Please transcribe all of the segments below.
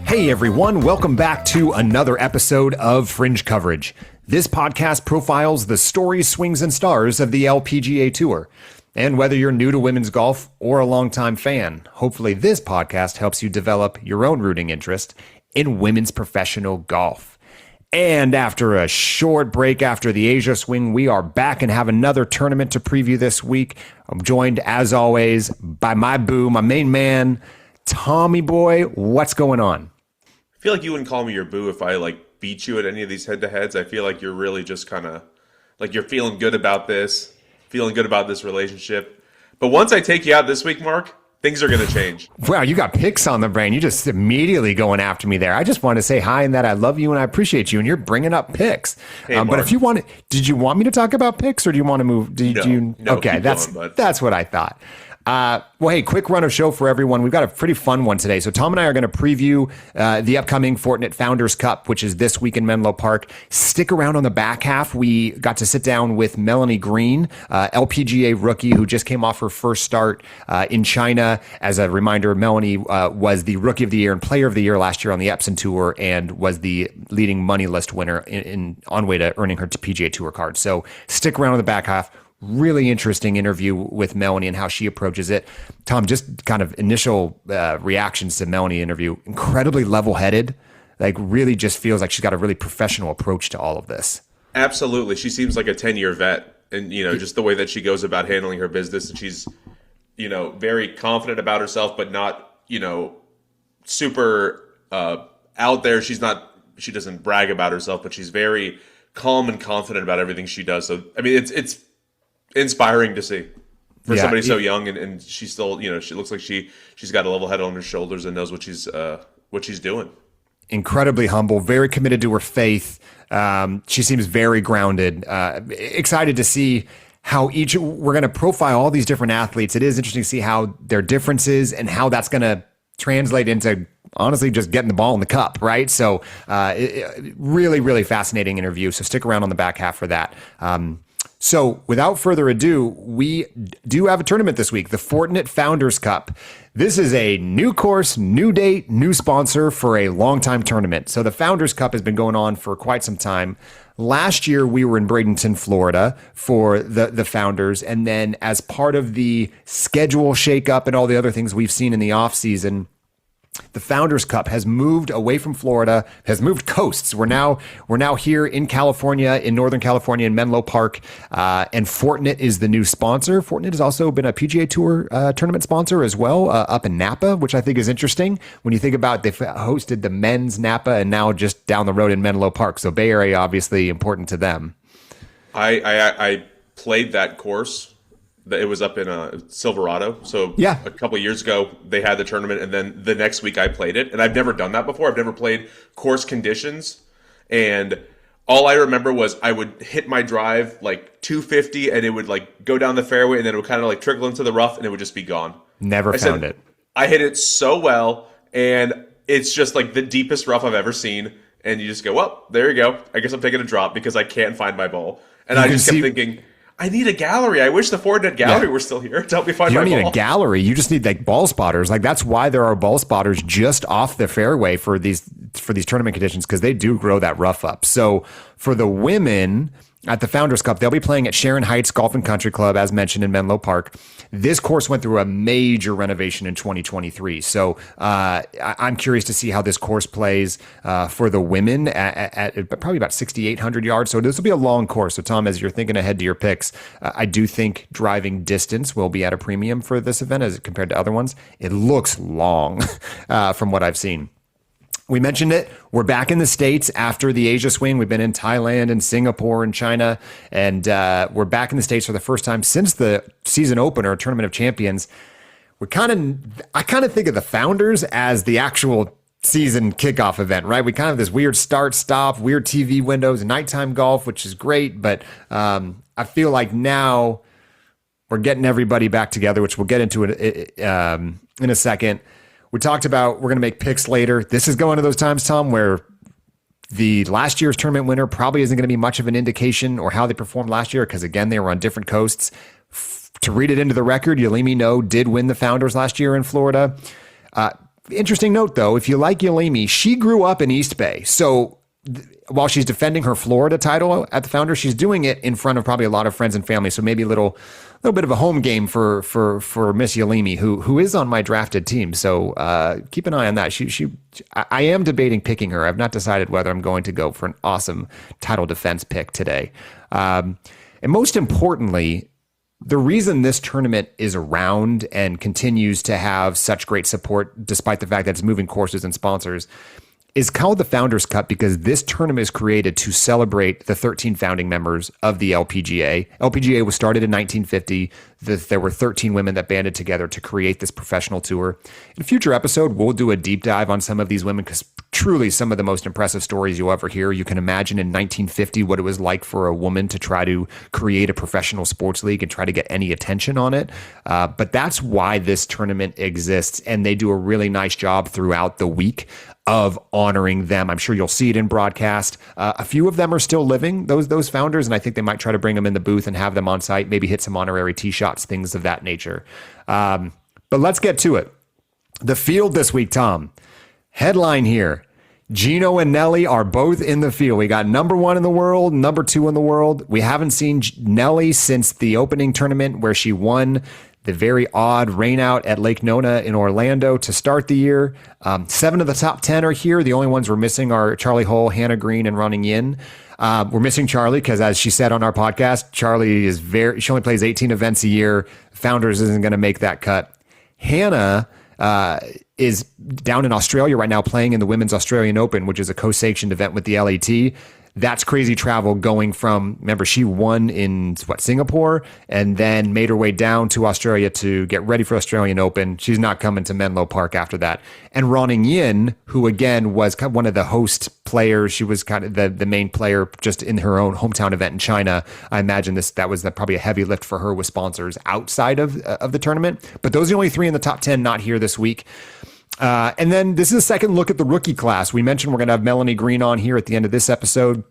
Hey everyone, welcome back to another episode of Fringe Coverage. This podcast profiles the stories, swings, and stars of the LPGA Tour. And whether you're new to women's golf or a longtime fan, hopefully this podcast helps you develop your own rooting interest in women's professional golf. And after a short break after the Asia swing, we are back and have another tournament to preview this week. I'm joined, as always, by my main man, Tommy Boy. What's going on? I feel like you wouldn't call me your boo if I beat you at any of these head-to-heads. I feel like you're really just kind of you're feeling good about this relationship. But once I take you out this week, Mark, things are going to change. Wow, you got picks on the brain. You just immediately going after me there. I just want to say hi and that I love you and I appreciate you, and you're bringing up picks. Hey, but if you want, did you want me to talk about picks or do you want to move? No, okay, that's what I thought. Well, hey, quick run of show for everyone. We've got a pretty fun one today. So Tom and I are going to preview the upcoming Fortinet Founders Cup, which is this week in Menlo Park. Stick around on the back half. We got to sit down with Melanie Green, LPGA rookie who just came off her first start in China. As a reminder, Melanie was the Rookie of the Year and Player of the Year last year on the Epson Tour and was the leading money list winner on way to earning her PGA Tour card. So stick around on the back half. Really interesting interview with Melanie and how she approaches it. Tom, just kind of initial reactions to Melanie interview. Incredibly level-headed. Really just feels like she's got a really professional approach to all of this. Absolutely. She seems like a 10-year vet. And, just the way that she goes about handling her business. And she's, very confident about herself, but not, super out there. She doesn't brag about herself, but she's very calm and confident about everything she does. So, I mean, it's inspiring to see for somebody so young, and she's still, she looks like she's got a level head on her shoulders and knows what she's doing. Incredibly humble, very committed to her faith. She seems very grounded. Excited to see how we're going to profile all these different athletes. It is interesting to see how their differences and how that's going to translate into honestly just getting the ball in the cup, right? So really, really fascinating interview. So stick around on the back half for that. So without further ado, we do have a tournament this week, the Fortinet Founders Cup. This is a new course, new date, new sponsor for a long-time tournament. So the Founders Cup has been going on for quite some time. Last year, we were in Bradenton, Florida for the Founders. And then as part of the schedule shakeup and all the other things we've seen in the offseason, the Founders Cup has moved away from Florida, has moved coasts. We're now here in California, in Northern California, in Menlo Park, and Fortinet is the new sponsor. Fortinet has also been a PGA Tour tournament sponsor as well, up in Napa, which I think is interesting. When you think about they've hosted the men's Napa and now just down the road in Menlo Park. So Bay Area, obviously important to them. I played that course. It was up in Silverado. So a couple of years ago, they had the tournament, and then the next week I played it. And I've never done that before. I've never played course conditions. And all I remember was I would hit my drive 250, and it would go down the fairway, and then it would kind of trickle into the rough, and it would just be gone. Never found it. I hit it so well, and it's just the deepest rough I've ever seen. And you just go, well, there you go. I guess I'm taking a drop because I can't find my ball. And I just kept thinking, I need a gallery. I wish the Fortinet gallery were still here to help me find my ball. You don't need a gallery. You just need ball spotters. That's why there are ball spotters just off the fairway for these tournament conditions, because they do grow that rough up. So for the women at the Founders Cup, they'll be playing at Sharon Heights Golf and Country Club, as mentioned, in Menlo Park. This course went through a major renovation in 2023. So I'm curious to see how this course plays for the women at probably about 6,800 yards. So this will be a long course. So Tom, as you're thinking ahead to your picks, I do think driving distance will be at a premium for this event as compared to other ones. It looks long from what I've seen. We mentioned it. We're back in the States after the Asia swing. We've been in Thailand and Singapore and China, and we're back in the States for the first time since the season opener, Tournament of Champions. I kind of think of the Founders as the actual season kickoff event, right? We kind of have this weird start-stop, weird TV windows, nighttime golf, which is great, but I feel like now we're getting everybody back together, which we'll get into in a second. We talked about we're going to make picks later. This is going to those times, Tom, where the last year's tournament winner probably isn't going to be much of an indication or how they performed last year, because, again, they were on different coasts. To read it into the record, Yalimi No did win the Founders last year in Florida. Interesting note, though, if you like Yalimi, she grew up in East Bay. So while she's defending her Florida title at the Founders, she's doing it in front of probably a lot of friends and family. So maybe a little bit of a home game for Miss Yalimi, who is on my drafted team. So keep an eye on that. I am debating picking her. I've not decided whether I'm going to go for an awesome title defense pick today. And most importantly, the reason this tournament is around and continues to have such great support, despite the fact that it's moving courses and sponsors, is called the Founders Cup because this tournament is created to celebrate the 13 founding members of the LPGA. LPGA was started in 1950. There were 13 women that banded together to create this professional tour. In a future episode, we'll do a deep dive on some of these women because truly some of the most impressive stories you'll ever hear. You can imagine in 1950 what it was like for a woman to try to create a professional sports league and try to get any attention on it. But that's why this tournament exists, and they do a really nice job throughout the week of honoring them. I'm sure you'll see it in broadcast. A few of them are still living, those founders, and I think they might try to bring them in the booth and have them on site, maybe hit some honorary tee shots, things of that nature. But let's get to it. The field this week, Tom. Headline here. Gino and Nelly are both in the field. We got number 1 in the world, number 2 in the world. We haven't seen Nelly since the opening tournament where she won the very odd rainout at Lake Nona in Orlando to start the year. 7 of the top 10 are here. The only ones we're missing are Charlie Hull, Hannah Green, and Running Yin. We're missing Charlie because, as she said on our podcast, Charlie she only plays 18 events a year. Founders isn't going to make that cut. Hannah is down in Australia right now playing in the Women's Australian Open, which is a co-sanctioned event with the LAT. That's crazy travel going from, remember, she won in Singapore and then made her way down to Australia to get ready for Australian Open. She's not coming to Menlo Park after that. And Running Yin, who again was kind of one of the host players, she was kind of the main player just in her own hometown event in China. I imagine that was probably a heavy lift for her with sponsors outside of the tournament. But those are the only 3 in the top 10 not here this week. And then this is a second look at the rookie class. We mentioned we're going to have Melanie Green on here at the end of this episode.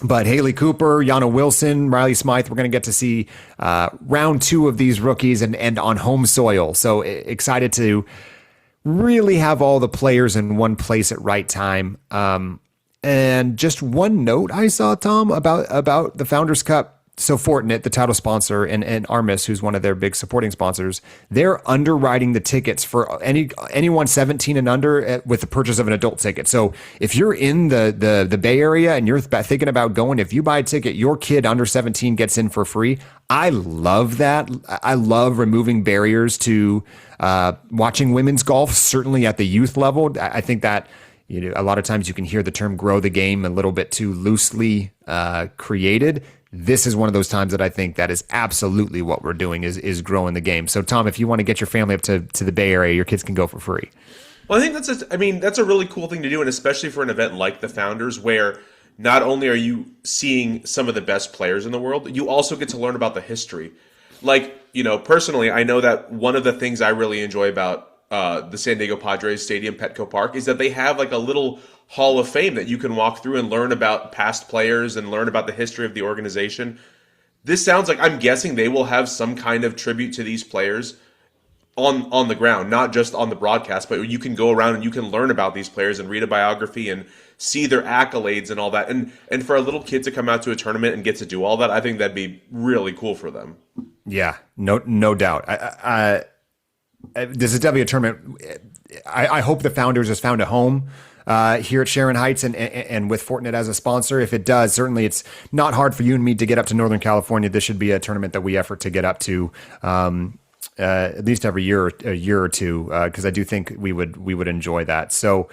But Haley Cooper, Yana Wilson, Riley Smythe, we're going to get to see round 2 of these rookies and on home soil. So excited to really have all the players in one place at right time. And just one note I saw, Tom, about the Founders Cup. So Fortinet, the title sponsor, and Armis, who's one of their big supporting sponsors, they're underwriting the tickets for anyone 17 and under with the purchase of an adult ticket. So if you're in the Bay Area and you're thinking about going, if you buy a ticket, your kid under 17 gets in for free. I love that. I love removing barriers to watching women's golf, certainly at the youth level. I think that a lot of times you can hear the term grow the game a little bit too loosely created. This is one of those times that I think that is absolutely what we're doing is growing the game. So, Tom, if you want to get your family up to the Bay Area, your kids can go for free. Well, I think that's a really cool thing to do, and especially for an event like the Founders, where not only are you seeing some of the best players in the world, you also get to learn about the history. Like, personally, I know that one of the things I really enjoy about the San Diego Padres Stadium, Petco Park, is that they have like a little Hall of Fame that you can walk through and learn about past players and learn about the history of the organization. This sounds like, I'm guessing they will have some kind of tribute to these players on the ground, not just on the broadcast, but you can go around and you can learn about these players and read a biography and see their accolades and all that. And for a little kid to come out to a tournament and get to do all that, I think that'd be really cool for them. Yeah, no doubt. This is definitely a tournament. I hope the Founders has found a home here at Sharon Heights and with Fortinet as a sponsor. If it does, certainly it's not hard for you and me to get up to Northern California. This should be a tournament that we effort to get up to at least every year or two, because I do think we would enjoy that. So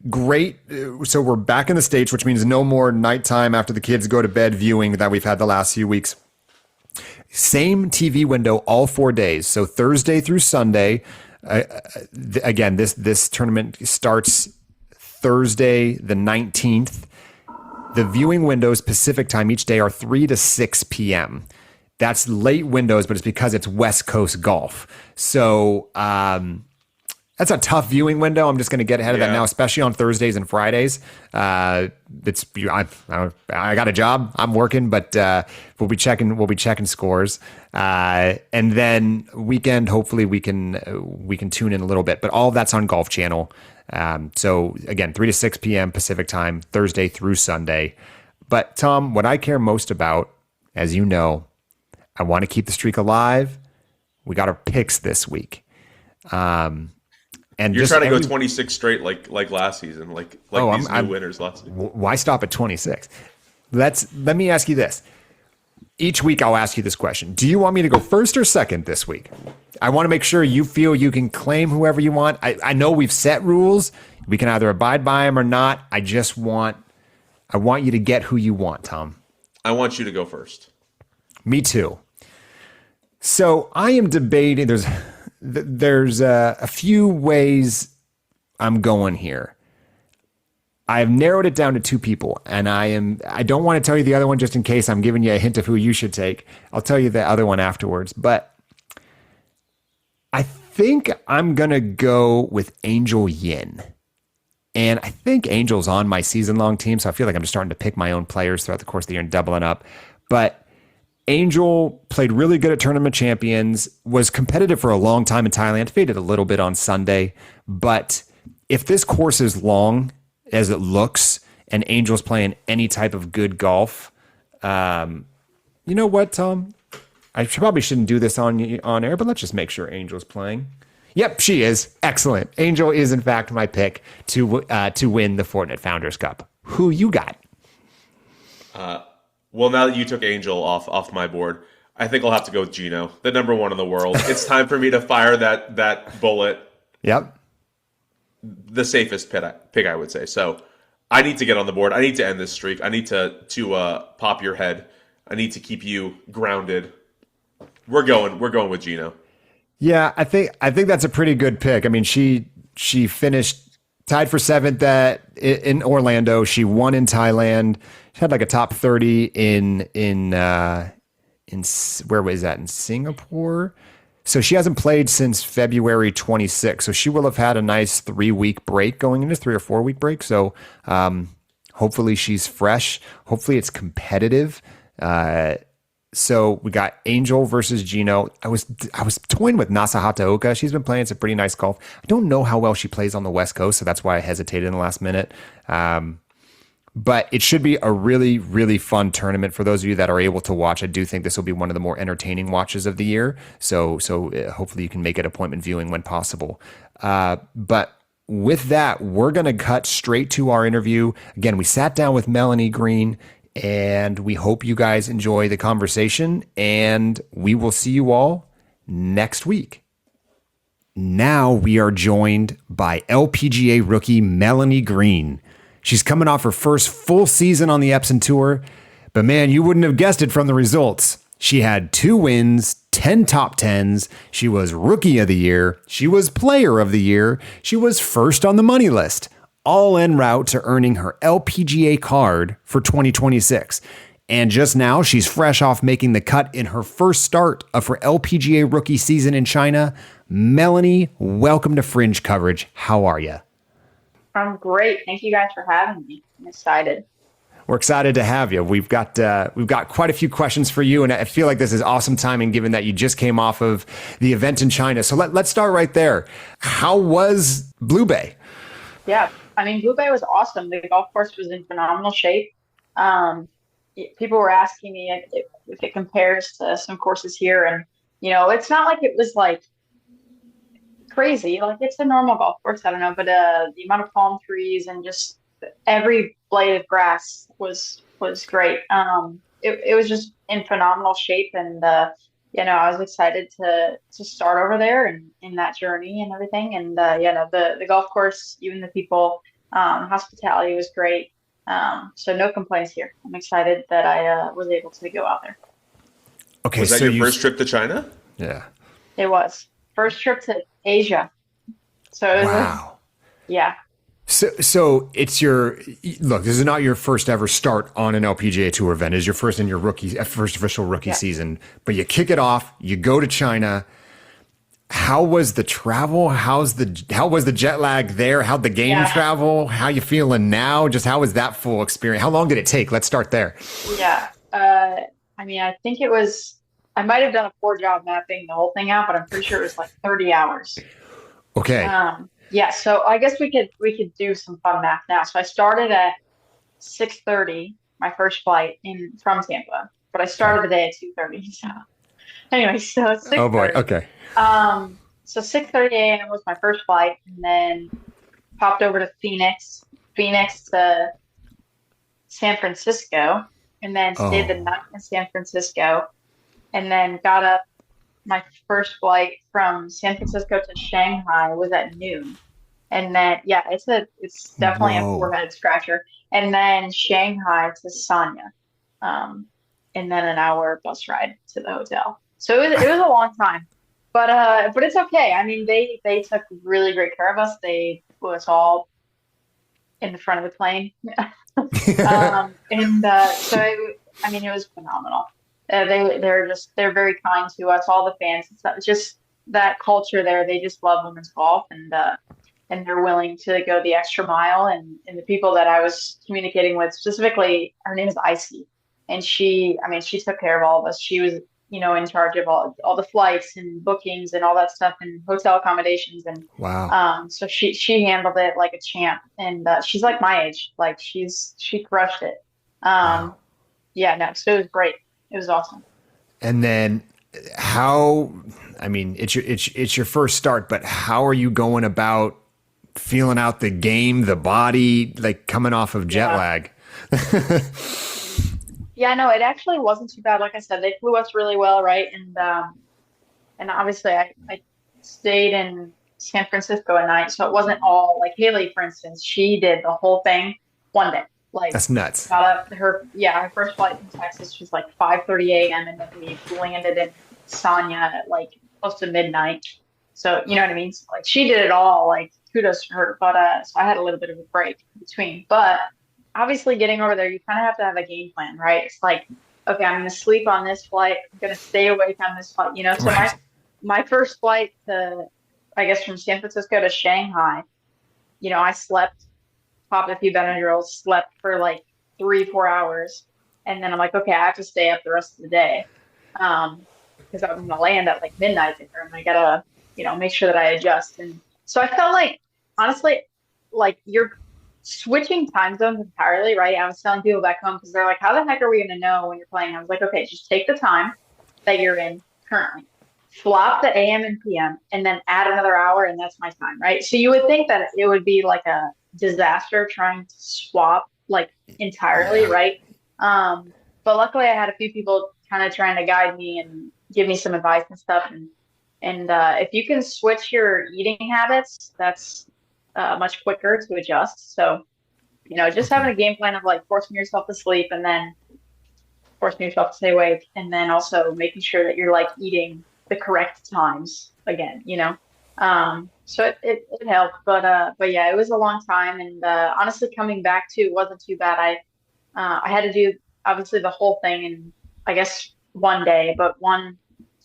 great. So we're back in the States, which means no more nighttime after the kids go to bed viewing that we've had the last few weeks. Same TV window all 4 days. So Thursday through Sunday. Again, this tournament starts Thursday the 19th. The viewing windows Pacific time each day are 3 to 6 p.m. That's late windows, but it's because it's West Coast golf. So that's a tough viewing window. I'm just going to get ahead of that now, especially on Thursdays and Fridays. I got a job, I'm working, but we'll be checking scores, and then weekend. Hopefully we can tune in a little bit. But all of that's on Golf Channel. So again, 3 to 6 p.m. Pacific time, Thursday through Sunday. But Tom, what I care most about, as you know, I want to keep the streak alive. We got our picks this week. And you're trying to go 26 straight like last season, like these new winners last season. Why stop at 26? Let me ask you this. Each week I'll ask you this question. Do you want me to go first or second this week? I want to make sure you feel you can claim whoever you want. I know we've set rules. We can either abide by them or not. I want you to get who you want, Tom. I want you to go first. Me too. So I am debating. There's a few ways I'm going here. I've narrowed it down to two people, and I don't want to tell you the other one just in case I'm giving you a hint of who you should take. I'll tell you the other one afterwards, but I think I'm going to go with Angel Yin. And I think Angel's on my season-long team, so I feel like I'm just starting to pick my own players throughout the course of the year and doubling up. But Angel played really good at Tournament Champions, was competitive for a long time in Thailand, faded a little bit on Sunday. But if this course is long as it looks and Angel's playing any type of good golf, you know what, Tom? I probably shouldn't do this on air, but let's just make sure Angel's playing. Yep, she is. Excellent. Angel is, in fact, my pick to win the Fortinet Founders Cup. Who you got? Well, now that you took Angel off my board, I think I'll have to go with Gino, the number one in the world. It's time for me to fire that bullet. Yep. The safest pick, I would say. So I need to get on the board. I need to end this streak. I need to pop your head. I need to keep you grounded. We're going with Gino. Yeah, I think that's a pretty good pick. I mean, she finished tied for seventh in Orlando. She won in Thailand. She had like a top 30 in where was that, in Singapore? So she hasn't played since February 26th. So she will have had a nice 3-week break going into 3 or 4 week break. So hopefully she's fresh. Hopefully it's competitive. So we got Angel versus Gino. I was toying with Nasa Hataoka. She's been playing some pretty nice golf. I don't know how well she plays on the West Coast, so that's why I hesitated in the last minute. But it should be a really, really fun tournament for those of you that are able to watch. I do think this will be one of the more entertaining watches of the year. So hopefully you can make it appointment viewing when possible. But with that, we're going to cut straight to our interview. Again, we sat down with Melanie Green, and we hope you guys enjoy the conversation, and we will see you all next week. Now we are joined by LPGA rookie Melanie Green. She's coming off her first full season on the Epson Tour, but man, you wouldn't have guessed it from the results. She had 2 wins, 10 top 10s. She was Rookie of the Year. She was Player of the Year. She was first on the money list, all en route to earning her LPGA card for 2026. And just now, she's fresh off making the cut in her first start of her LPGA rookie season in China. Melanie, welcome to Fringe Coverage. How are you? I'm great. Thank you guys for having me. I'm excited. We're excited to have you. We've got quite a few questions for you, and I feel like this is awesome timing given that you just came off of the event in China. So let's start right there. How was Blue Bay? Yeah, I mean, Blue Bay was awesome. The golf course was in phenomenal shape. People were asking me if it compares to some courses here, and it's not like it was like crazy. Like, it's a normal golf course. I don't know, but the amount of palm trees and just every blade of grass was great. It was just in phenomenal shape, and I was excited to start over there and in that journey and everything. And the golf course, even the people, hospitality was great. So no complaints here. I'm excited that I was able to go out there. Okay, was that your first trip to China? Yeah, it was first trip to Asia. So it was, wow. Yeah. So it's look, this is not your first ever start on an LPGA Tour event. It's your first first official rookie season, but you kick it off, you go to China. How was the travel? How was the jet lag there? How'd the game travel? How you feeling now? Just how was that full experience? How long did it take? Let's start there. Yeah. I mean, I think I might have done a poor job mapping the whole thing out, but I'm pretty sure it was like 30 hours. Okay. Yeah. So I guess we could do some fun math now. So I started at 6:30, my first flight from Tampa, but I started the day at 2:30. So anyway, so 6:30. Oh boy. Okay. So 6:30 a.m. was my first flight, and then popped over to Phoenix to San Francisco, and then stayed the night in San Francisco, and then got up. My first flight from San Francisco to Shanghai was at noon, and then it's definitely a forehead scratcher. And then Shanghai to Sanya, and then an hour bus ride to the hotel. So it was a long time. But it's okay. I mean, they took really great care of us. They put us all in the front of the plane. I mean, it was phenomenal. They're very kind to us, all the fans. It's just that culture there. They just love women's golf, and they're willing to go the extra mile. And the people that I was communicating with, specifically, her name is Icy, and she took care of all of us. She was, in charge of all the flights and bookings and all that stuff and hotel accommodations. And wow. So she handled it like a champ, and she's like my age. Like she crushed it. Wow. Yeah, no, so it was great. It was awesome. And then it's your first start, but how are you going about feeling out the game, the body, like coming off of jet lag? Yeah, no, it actually wasn't too bad. Like I said, they flew us really well, right? And obviously I stayed in San Francisco at night, so it wasn't all like Haley, for instance. She did the whole thing one day. Like that's nuts. Got up her first flight from Texas was like 5:30 a.m. and then we landed in Sanya at like close to midnight. So you know what I mean? So, like she did it all. Like kudos to her. But so I had a little bit of a break between. But obviously getting over there, you kind of have to have a game plan, right? It's like, okay, I'm going to sleep on this flight. I'm going to stay awake on this flight. So right. my first flight from San Francisco to Shanghai, I slept, popped a few Benadryls, slept for like 3-4 hours. And then I'm like, okay, I have to stay up the rest of the day. Because I'm going to land at like midnight there, and I got to, make sure that I adjust. And so I felt like, honestly, like you're switching time zones entirely, right? I was telling people back home because they're like, how the heck are we going to know when you're playing? I was like, okay, just take the time that you're in currently, flop the AM and PM, and then add another hour, and that's my time, right? So you would think that it would be like a disaster trying to swap like entirely, right? But luckily I had a few people kind of trying to guide me and give me some advice and stuff. And if you can switch your eating habits, that's much quicker to adjust. So, just having a game plan of like forcing yourself to sleep and then forcing yourself to stay awake, and then also making sure that you're like eating the correct times again, so it helped, but yeah, it was a long time. And honestly, coming back to it wasn't too bad. I had to do obviously the whole thing in, I guess, one day, but one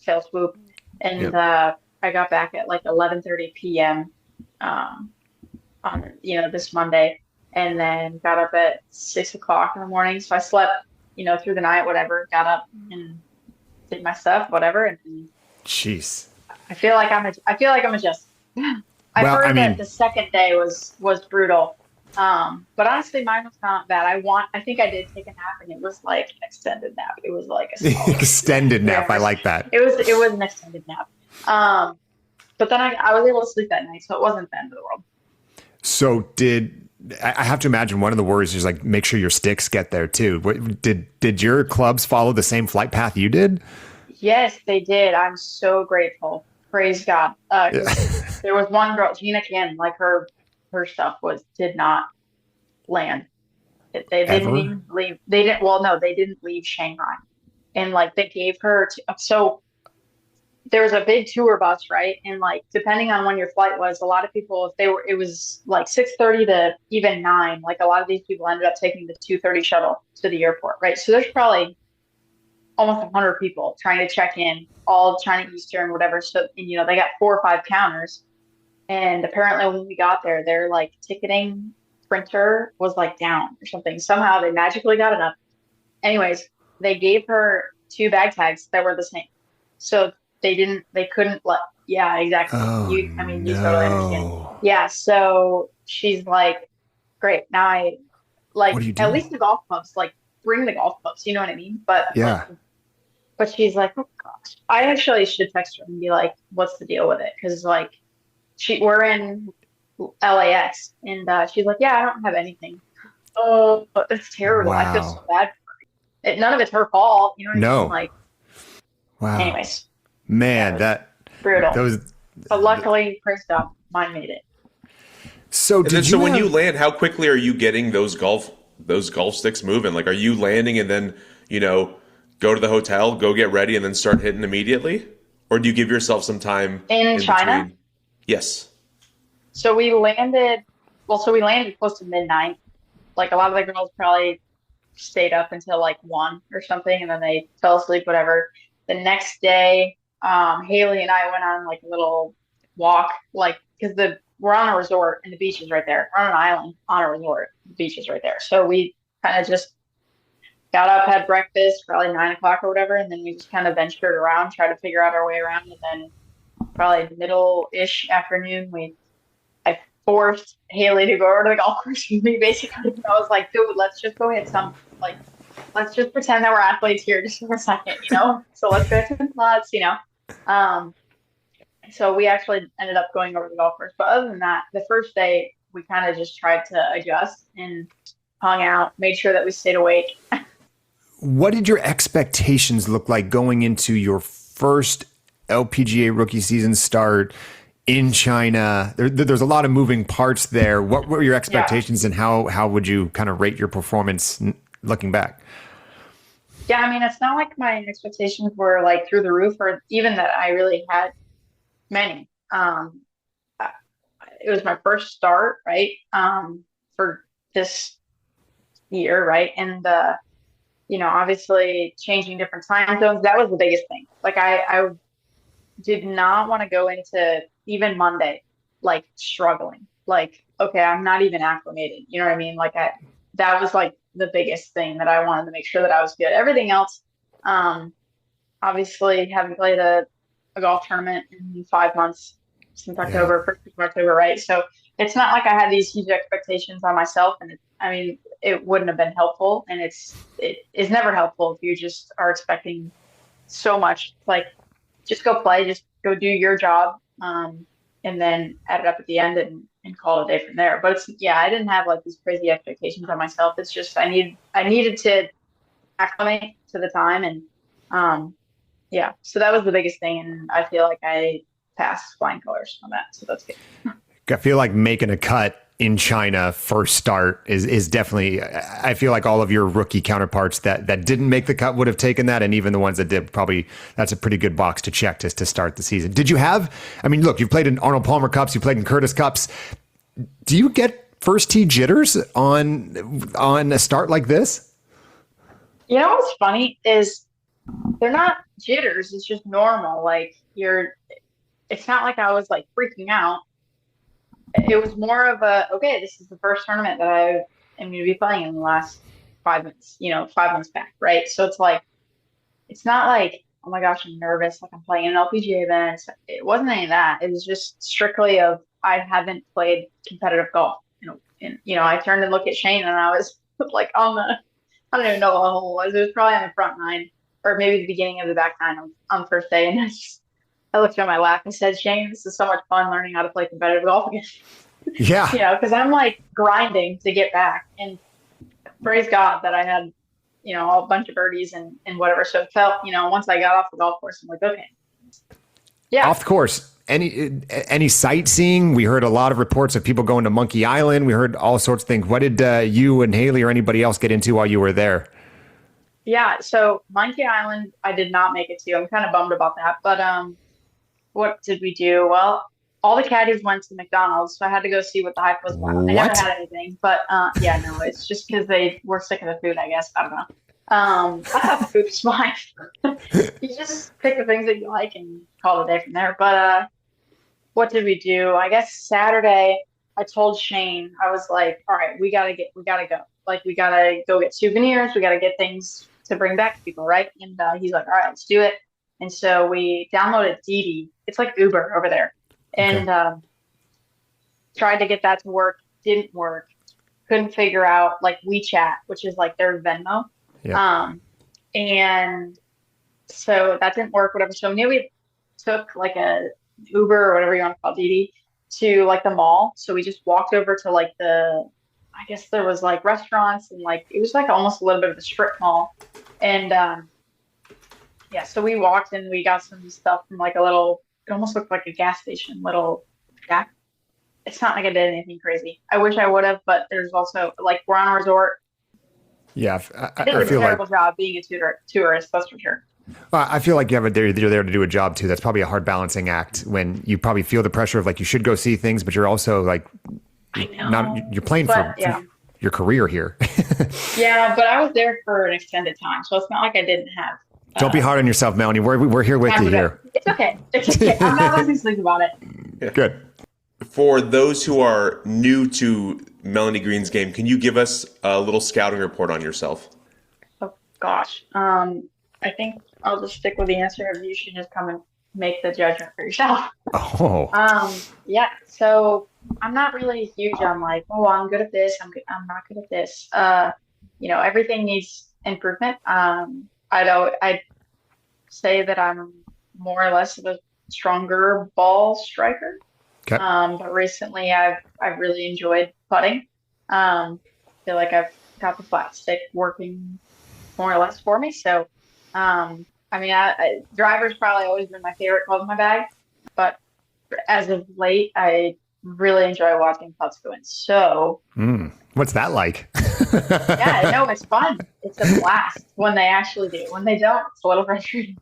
fell swoop. And I got back at like 11:30 p.m. On this Monday, and then got up at 6 o'clock in the morning. So I slept, through the night, whatever, got up and did my stuff, whatever. And jeez, I feel like I'm adjusted. I heard that the second day was brutal. But honestly, mine was not bad. I think I did take a nap, and it was like an extended nap. It was like a extended nap. I like that. It was an extended nap. But then I was able to sleep that night, so it wasn't the end of the world. So I have to imagine one of the worries is like make sure your sticks get there too. Did your clubs follow the same flight path you did? Yes, they did. I'm so grateful. Praise God. There was one girl, Gina Cannon, like her stuff did not land. They didn't even leave. They didn't leave Shanghai, and like they gave her so. There was a big tour bus, right? And like, depending on when your flight was, a lot of people, it was like 6:30 to even 9. Like a lot of these people ended up taking the 2:30 shuttle to the airport, right? So there's probably almost 100 people trying to check in, all China Eastern, whatever. So, and, you know, they got 4 or 5 counters. And apparently when we got there, their like ticketing printer was like down or something. Somehow they magically got it up. Anyways, they gave her 2 bag tags that were the same. So they couldn't let, yeah, exactly. Oh, You totally understand. no. Yeah. So she's like, great. Now I What do you like, do? at least the golf clubs, like bring the golf clubs, you know what I mean? But Yeah. but she's like, oh gosh, I actually should text her and be like, what's the deal with it? Cause like we're in LAX and she's like, yeah, I don't have anything. Oh, that's terrible. I feel so Wow. bad. None of it's her fault. You know what I mean? No. Like, Wow. anyways, yeah, it Man, was that brutal. those. But luckily, praise God, mine made it. So And then, did so you when have, you land, how quickly are you getting those golf sticks moving? Like, are you landing and then, you know, go to the hotel, go get ready, and then start hitting immediately, or do you give yourself some time In in China, between? Yes. so we landed, so we landed close to midnight. Like a lot of the girls probably stayed up until like 1 or something, and then they fell asleep, whatever. The next day, Haley and I went on like a little walk, like because we're on a resort and the beach is right there. We're on an island on a resort, the beach is right there. So we kind of just got up, had breakfast, probably 9 o'clock or whatever, and then we just kind of ventured around, tried to figure out our way around, and then probably middle-ish afternoon, I forced Haley to go over to the golf course with me. Basically, I was like, dude, let's just go hit some, like, let's just pretend that we're athletes here just for a second, you know? So let's go to the slots, you know? Um, so we actually ended up going over to the golf course. But other than that, the first day, we kind of just tried to adjust and hung out, made sure that we stayed awake. what did your expectations look like going into your first LPGA rookie season start in China? There's a lot of moving parts there. What were your Yeah. expectations, and how would you kind of rate your performance looking back? Yeah, I mean, it's not like my expectations were like through the roof or even that I really had many. I- it was my first start, right? For this year, right? And you know, obviously changing different time zones, that was the biggest thing. Like I did not want to go into even Monday like struggling. Like, okay, I'm not even acclimated. You know what I mean? That was like the biggest thing that I wanted to make sure that I was good. Everything else, um, obviously haven't played a golf tournament in 5 months since Yeah. October, first week of October, right? So it's not like I had these huge expectations on myself, and I mean, it wouldn't have been helpful, and it is never helpful if you just are expecting so much. Like, just go play, just go do your job, and then add it up at the end and call it a day from there. But it's yeah, I didn't have like these crazy expectations on myself. It's just I needed to acclimate to the time and um yeah, so that was the biggest thing, and I feel like I passed flying colors on that, so that's good. I feel like making a cut in China first start is definitely. I feel like all of your rookie counterparts that didn't make the cut would have taken that, and even the ones that did probably. That's a pretty good box to check just to start the season. Did you have? I mean, look, you've played in Arnold Palmer Cups, you played in Curtis Cups. Do you get first tee jitters on a start like this? You know what's funny is they're not jitters, it's just normal. Like it's not like I was like freaking out. It was more of a, okay, this is the first tournament that I am going to be playing in the last 5 months, you know, 5 months back, right? So it's like, it's not like, oh my gosh, I'm nervous, like I'm playing an LPGA event. It wasn't any of that. It was just strictly of, I haven't played competitive golf. You know, I turned and looked at Shane and I was like I don't even know what the hole was. It was probably on the front nine or maybe the beginning of the back nine on the first day. And I looked at my lap and said, Shane, this is so much fun learning how to play competitive golf again. Yeah. You know, because I'm like grinding to get back. And praise God that I had, you know, a bunch of birdies and whatever. So it felt, you know, once I got off the golf course, I'm like, okay. Yeah. Off the course. Any sightseeing? We heard a lot of reports of people going to Monkey Island. We heard all sorts of things. What did you and Haley or anybody else get into while you were there? Yeah. So Monkey Island, I did not make it to. I'm kind of bummed about that. But what did we do? Well, all the caddies went to McDonald's, so I had to go see what the hype was about. I never What? had anything, but yeah, no, it's just because they were sick of the food, I guess. I don't know. I thought food was fine. You just pick the things that you like and call it a day from there. But what did we do? I guess Saturday, I told Shane, I was like, all right, we gotta go. Like, we gotta go get souvenirs. We gotta get things to bring back to people, right? And he's like, all right, let's do it. And so we downloaded Didi. It's like Uber over there. Okay. And tried to get that to work. Didn't work. Couldn't figure out like WeChat, which is like their Venmo. Yeah. And so that didn't work, whatever. So maybe we took like a Uber or whatever you want to call Didi to like the mall. So we just walked over to like I guess there was like restaurants and like, it was like almost a little bit of a strip mall. And yeah, so we walked and we got some stuff from like it almost looked like a gas station, little shack. It's not like I did anything crazy. I wish I would have, but there's also like we're on a resort. Yeah. I did a terrible job being a tourist, that's for sure. I feel like you're there to do a job too. That's probably a hard balancing act when you probably feel the pressure of like you should go see things, but you're also like you're playing for your career here. Yeah, but I was there for an extended time, so it's not like I didn't have. Don't be hard on yourself, Melanie. We're here with you here. It's okay. It's okay. I'm not losing sleep about it. Yeah. Good. For those who are new to Melanie Green's game, can you give us a little scouting report on yourself? Oh gosh, I think I'll just stick with the answer of you should just come and make the judgment for yourself. Oh. Yeah. So I'm not really huge on like, oh, I'm good at this. I'm not good at this. Everything needs improvement. I'd say that I'm more or less of a stronger ball striker. Okay. But recently I've really enjoyed putting. Feel like I've got the flat stick working more or less for me. So, driver's probably always been my favorite club in my bag, but as of late, I really enjoy watching putts go in. So, what's that like? Yeah, no, it's fun. It's a blast when they actually do. When they don't, it's a little frustrating.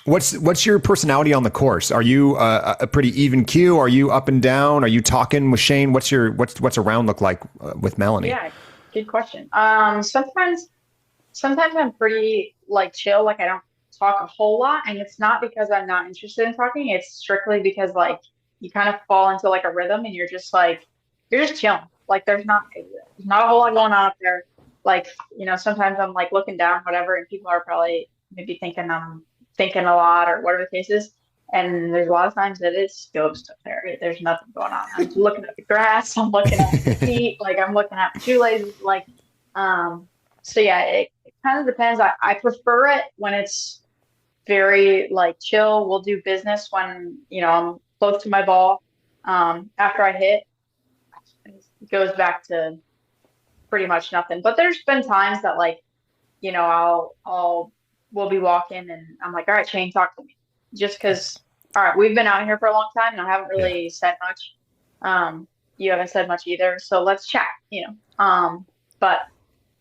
What's your personality on the course? Are you a pretty even keel? Are you up and down? Are you talking with Shane? What's a round look like with Melanie? Yeah, good question. Sometimes I'm pretty like chill. Like I don't talk a whole lot, and it's not because I'm not interested in talking. It's strictly because like you kind of fall into like a rhythm, and you're just chilling. Like there's not a whole lot going on up there. Like sometimes I'm like looking down, whatever, and people are probably maybe thinking I'm thinking a lot or whatever the case is. And there's a lot of times that it's ghost up there. There's nothing going on. I'm looking at the grass. I'm looking at the feet. Like I'm looking at the shoelaces. Like, so yeah, it kind of depends. I prefer it when it's very like chill. We'll do business when, I'm close to my ball. After I hit, it goes back to pretty much nothing. But there's been times that like, we'll be walking and I'm like, all right, Shane, talk to me. Just because, all right, we've been out here for a long time and I haven't really said much. You haven't said much either. So let's chat, but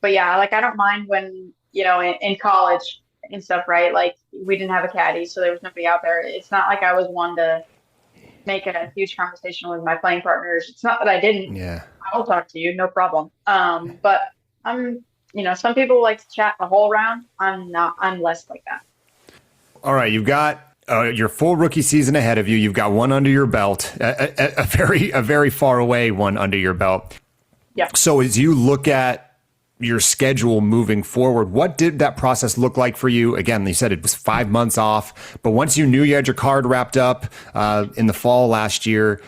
yeah, like I don't mind when, in college and stuff, right? Like we didn't have a caddy, so there was nobody out there. It's not like I was one to make a huge conversation with my playing partners. It's not that I didn't. Yeah. I'll talk to you, no problem. But I'm, some people like to chat the whole round. I'm less like that. All right. You've got your full rookie season ahead of you. You've got one under your belt, a very far away one under your belt. Yeah. So as you look at your schedule moving forward, what did that process look like for you? Again, you said it was 5 months off, but once you knew you had your card wrapped up in the fall last year,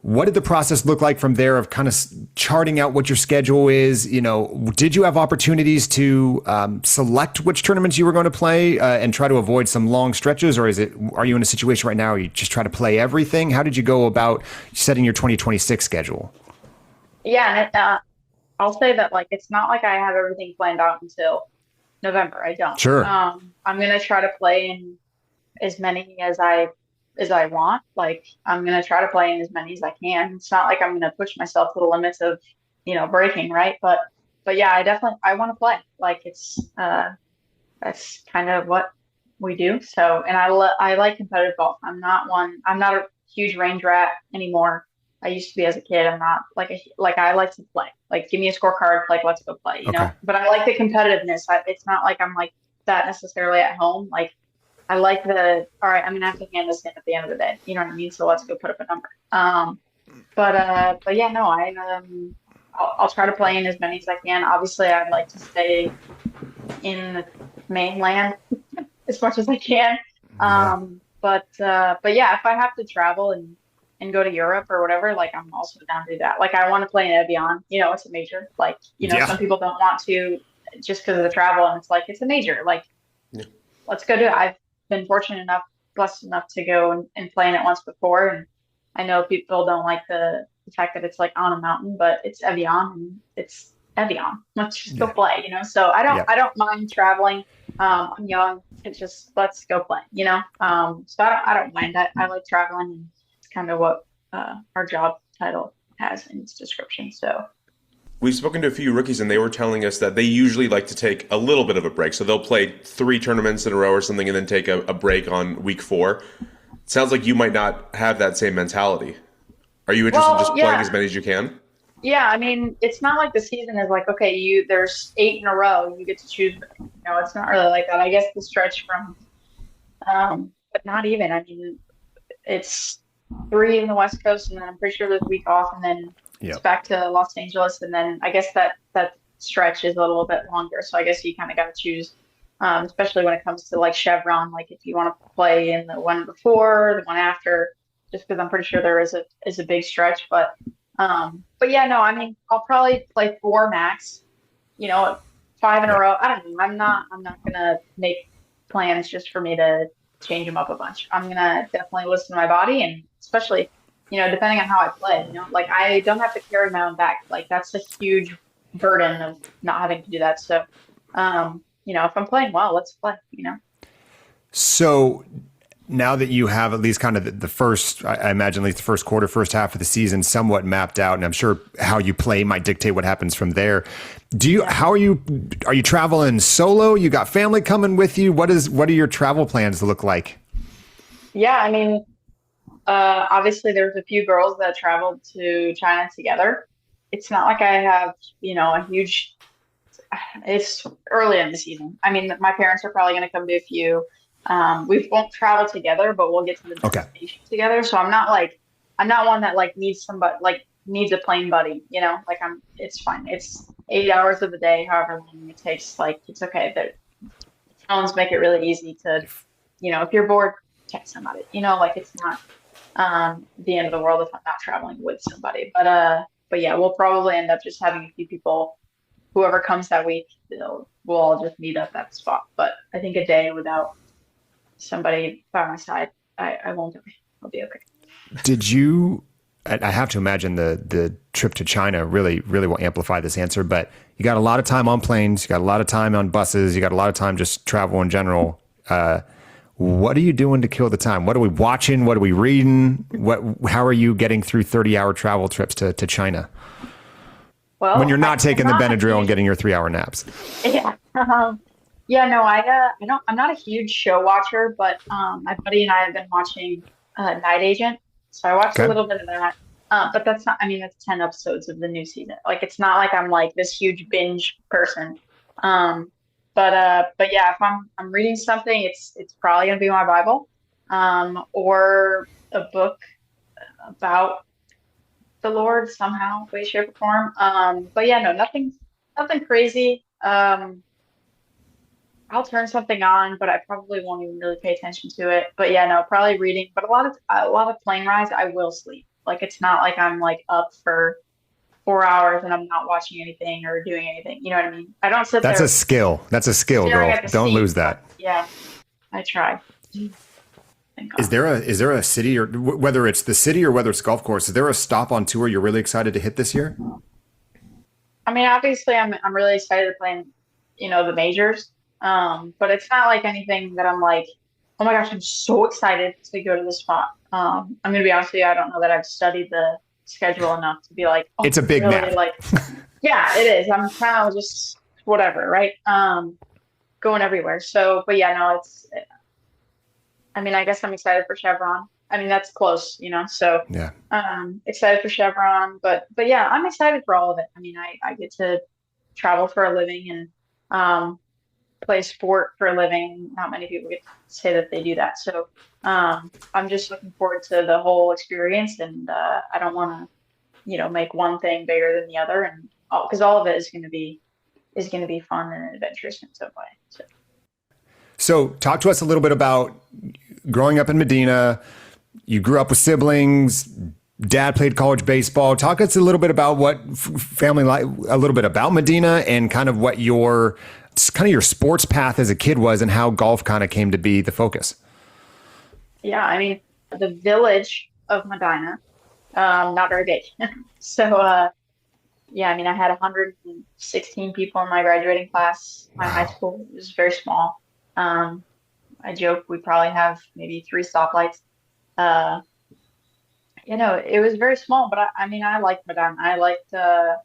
what did the process look like from there of kind of charting out what your schedule is? Did you have opportunities to select which tournaments you were going to play and try to avoid some long stretches? Or are you in a situation right now where you just try to play everything? How did you go about setting your 2026 schedule? Yeah. And I'll say that like, it's not like I have everything planned out until November. I don't. Sure. I'm going to try to play in as many as I want. Like I'm going to try to play in as many as I can. It's not like I'm going to push myself to the limits of, breaking. Right. But yeah, I want to play. Like it's, that's kind of what we do. So, and I like competitive golf. I'm not a huge range rat anymore. I used to be as a kid. I'm not like I like to play. Like, give me a scorecard, like let's go play, you Okay. know. But I like the competitiveness. It's not like I'm like that necessarily at home. Like, I like all right, I'm gonna have to hand this in at the end of the day. You know what I mean? So let's go put up a number. But yeah, no, I'll try to play in as many as I can. Obviously, I'd like to stay in the mainland as much as I can. Yeah. But yeah, if I have to travel and go to Europe or whatever, like I'm also down to do that. Like, I want to play in Evian, you know, it's a major. Like, you know, Yeah. some people don't want to just because of the travel, and it's like it's a major. Like, Yeah. let's go do it. I've been fortunate enough, blessed enough to go and play in it once before, and I know people don't like the fact that it's like on a mountain, but it's Evian and it's Evian. Let's just go Yeah. play, you know. So I don't Yeah. I don't mind traveling. I'm young. It's just let's go play, you know. So I don't mind that. I like traveling, and it's kind of what our job title has in its description. So We've spoken to a few rookies, and they were telling us that they usually like to take a little bit of a break. So they'll play 3 tournaments in a row or something, and then take a break on week 4. Sounds like you might not have that same mentality. Are you interested in well, just playing yeah. as many as you can? Yeah, I mean, it's not like the season is like, okay, there's 8 in a row, you get to choose. You know, it's not really like that. I guess the stretch from, but not even. I mean, it's 3 in the West Coast, and then I'm pretty sure there's a week off, and then it's Yep. back to Los Angeles, and then I guess that stretch is a little bit longer. So I guess you kind of got to choose, especially when it comes to like Chevron, like if you want to play in the one before, the one after, just because I'm pretty sure there is a big stretch, but yeah, no, I mean, I'll probably play 4 max, you know, 5 in a Yeah. row. I don't know. I'm not gonna make plans just for me to change them up a bunch. I'm gonna definitely listen to my body, and especially, you know, depending on how I play, you know, like I don't have to carry my own back. Like, that's a huge burden of not having to do that. So, you know, if I'm playing well, let's play, you know. So now that you have at least kind of the first, I imagine at least the first quarter, first half of the season somewhat mapped out, and I'm sure how you play might dictate what happens from there. How are you traveling solo? You got family coming with you? What do your travel plans look like? Yeah, I mean, obviously there's a few girls that traveled to China together. It's not like I have, you know, a huge, it's early in the season. I mean, my parents are probably going to come to a few. We won't travel together, but we'll get to the Okay. destination together. So I'm not one that like needs somebody, like needs a plane buddy, you know, like it's fine. It's 8 hours of the day, however long it takes. Like, it's okay. The phones make it really easy to, you know, if you're bored, text somebody, you know, like it's not, the end of the world if I'm not traveling with somebody. But yeah, we'll probably end up just having a few people, whoever comes that week, we'll all just meet up at the spot. But I think a day without somebody by my side, I won't do it. I'll be okay. Did you? I have to imagine the trip to China really will amplify this answer. But you got a lot of time on planes, you got a lot of time on buses, you got a lot of time just travel in general. What are you doing to kill the time? What are we watching? What are we reading? How are you getting through 30-hour travel trips to China? Well, When you're not taking the I'm Benadryl and getting your 3-hour naps. Yeah. Yeah, no, I don't, I'm not a huge show watcher, but my buddy and I have been watching Night Agent. So I watched a Okay. little bit of that. But that's not, I mean, that's 10 episodes of the new season. Like, it's not like I'm like this huge binge person. Um, but yeah, if I'm reading something, it's probably gonna be my Bible, or a book about the Lord somehow, way, shape, or form. But yeah, no, nothing crazy. I'll turn something on, but I probably won't even really pay attention to it. But yeah, no, probably reading. But a lot of plane rides, I will sleep. Like, it's not like I'm like up for 4 hours and I'm not watching anything or doing anything. You know what I mean? I don't sit That's there a skill. That's a skill, staring girl. at the Don't seat. lose that. Yeah, I try. Thank Is God. there a city, or whether it's the city or whether it's golf course, is there a stop on tour you're really excited to hit this year? I mean, obviously, I'm really excited to play in, you know, the majors. But it's not like anything that I'm like, oh my gosh, I'm so excited to go to this spot. I'm gonna be honest with you, I don't know that I've studied the schedule enough to be like, oh, It's a big really, nap. like, yeah, it is. I'm kind of just whatever, right? Going everywhere. So, but yeah, no, I mean, I guess I'm excited for Chevron. I mean, that's close, so Yeah. Excited for Chevron, but yeah, I'm excited for all of it. I mean, I get to travel for a living and play sport for a living. Not many people get to say that they do that. So I'm just looking forward to the whole experience, and I don't want to, make one thing bigger than the other, and because all of it is going to be fun and adventurous in some way. So talk to us a little bit about growing up in Medina. You grew up with siblings. Dad played college baseball. Talk to us a little bit about what family life, a little bit about Medina, and kind of what your sports path as a kid was, and how golf kind of came to be the focus. Yeah, I mean, the village of Medina, not very big. So, yeah, I mean, I had 116 people in my graduating class. My high school was very small. I joke we probably have maybe 3 stoplights. It was very small, but I mean, I liked Medina. I liked, I'll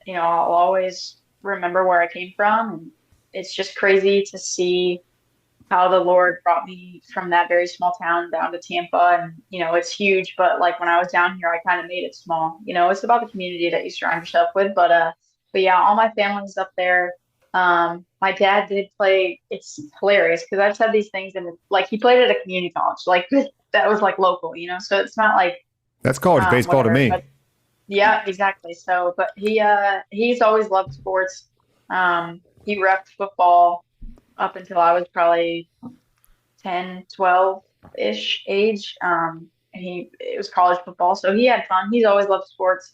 always remember where I came from. And it's just crazy to see how the Lord brought me from that very small town down to Tampa. And, it's huge, but like when I was down here, I kind of made it small. It's about the community that you surround yourself with. But yeah, all my family's up there. My dad did play. It's hilarious because I've said these things, and like he played at a community college, like that was like local, so it's not like that's college baseball whatever, to me. but yeah, exactly. So, but he's always loved sports. He repped football up until I was probably 10, 12-ish age. It was college football, so he had fun. He's always loved sports.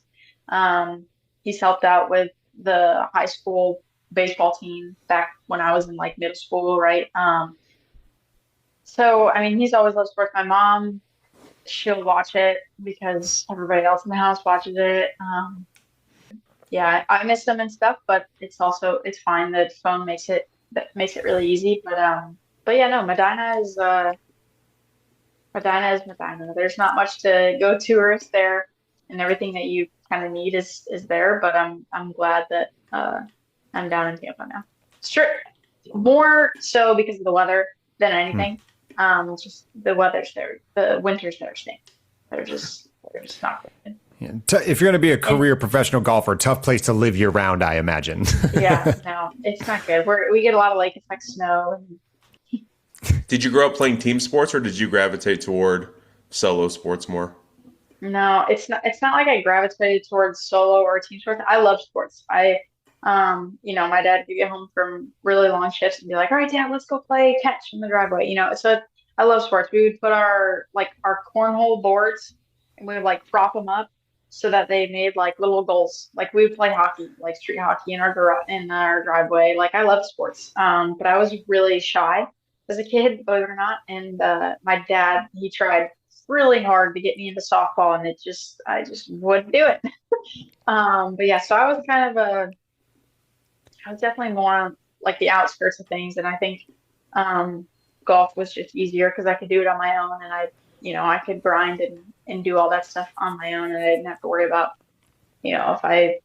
He's helped out with the high school baseball team back when I was in like middle school, right? So I mean, he's always loved sports. My mom, she'll watch it because everybody else in the house watches it. Yeah, I miss them and stuff, but it's fine. The phone makes it really easy. But yeah, no, Medina is Medina. There's not much to go tourist there, and everything that you kind of need is there. But I'm glad that I'm down in Tampa now. Sure, more so because of the weather than anything. Just the weather's there. The winters there stink. They're just not good. Yeah. If you're going to be a career professional golfer, tough place to live year round, I imagine. Yeah, no, it's not good. We get a lot of lake effect snow. Did you grow up playing team sports, or did you gravitate toward solo sports more? No, it's not. It's not like I gravitated towards solo or team sports. I love sports. My dad could get home from really long shifts and be like, "All right, Dad, let's go play catch in the driveway." So I love sports. We would put our cornhole boards, and we would like prop them up so that they made like little goals. Like we would play hockey, like street hockey in our driveway. Like I love sports. But I was really shy as a kid, believe it or not. And my dad, he tried really hard to get me into softball, and I just wouldn't do it. But yeah, so I was definitely more on like the outskirts of things, and I think golf was just easier because I could do it on my own, and I could grind and do all that stuff on my own, and I didn't have to worry about, if I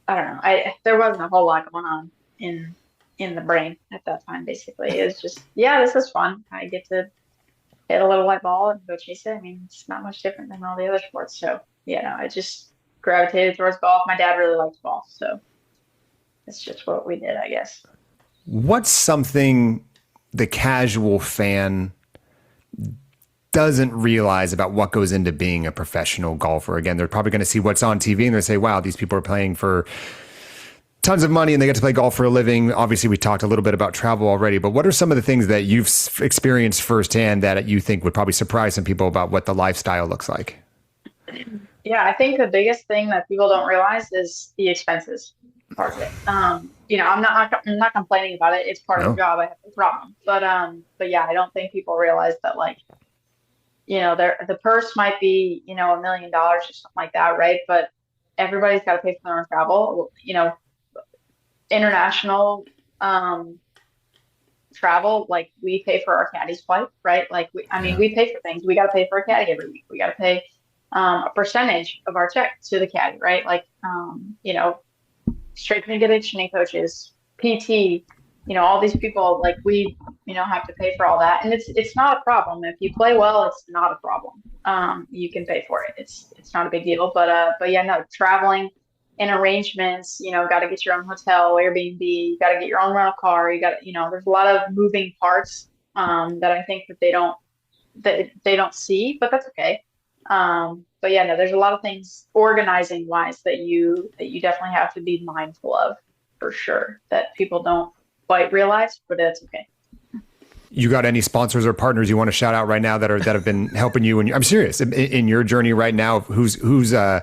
don't know, there wasn't a whole lot going on in the brain at that time. Basically, it was just, yeah, this is fun. I get to hit a little white ball and go chase it. I mean, it's not much different than all the other sports. So yeah, I just gravitated towards golf. My dad really liked golf, so it's just what we did, I guess. What's something the casual fan doesn't realize about what goes into being a professional golfer? Again, they're probably going to see what's on TV and they say, wow, these people are playing for tons of money and they get to play golf for a living. Obviously, we talked a little bit about travel already, but what are some of the things that you've experienced firsthand that you think would probably surprise some people about what the lifestyle looks like? Yeah, I think the biggest thing that people don't realize is the expenses part of it. I'm not complaining about it. It's part of the job. I have no problem. But yeah, I don't think people realize that, like, the purse might be, $1 million or something like that, right? But everybody's got to pay for their own travel. International travel, like we pay for our caddy's flight, right? Like we pay for things. We got to pay for a caddy every week. We got to pay a percentage of our check to the caddy, right? Like, straight conditioning coaches, PT, all these people, like we, have to pay for all that. And it's not a problem. If you play well, it's not a problem. you can pay for it. It's not a big deal, but yeah, no, traveling and arrangements, got to get your own hotel, Airbnb, you got to get your own rental car. You got to, there's a lot of moving parts, that I think that they don't see, but that's okay. But yeah, no, there's a lot of things organizing wise that you definitely have to be mindful of, for sure, that people don't quite realize, but that's okay. You got any sponsors or partners you want to shout out right now that have been helping you? And I'm serious, in your journey right now. Who's I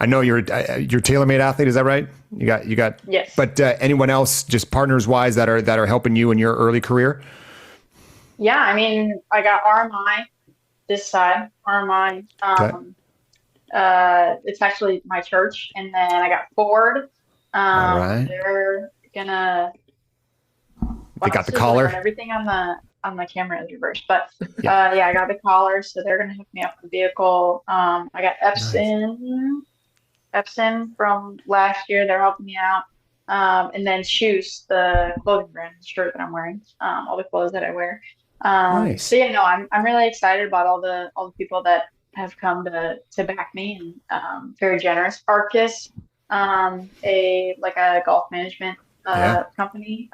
know you're TaylorMade athlete. Is that right? You got. Yes. But anyone else, just partners wise, that are helping you in your early career? Yeah, I mean, I got RMI this side. RMI. It's actually my church, and then I got Ford. All right. They're gonna. They got the collar. Everything on the camera is reversed, but yeah, I got the collar, so they're gonna hook me up with the vehicle. I got Epson from last year. They're helping me out. And then Shoes, the clothing brand, the shirt that I'm wearing, all the clothes that I wear. Nice. So yeah, no, I'm really excited about all the people that have come to back me, and very generous. Arcus, a golf management company.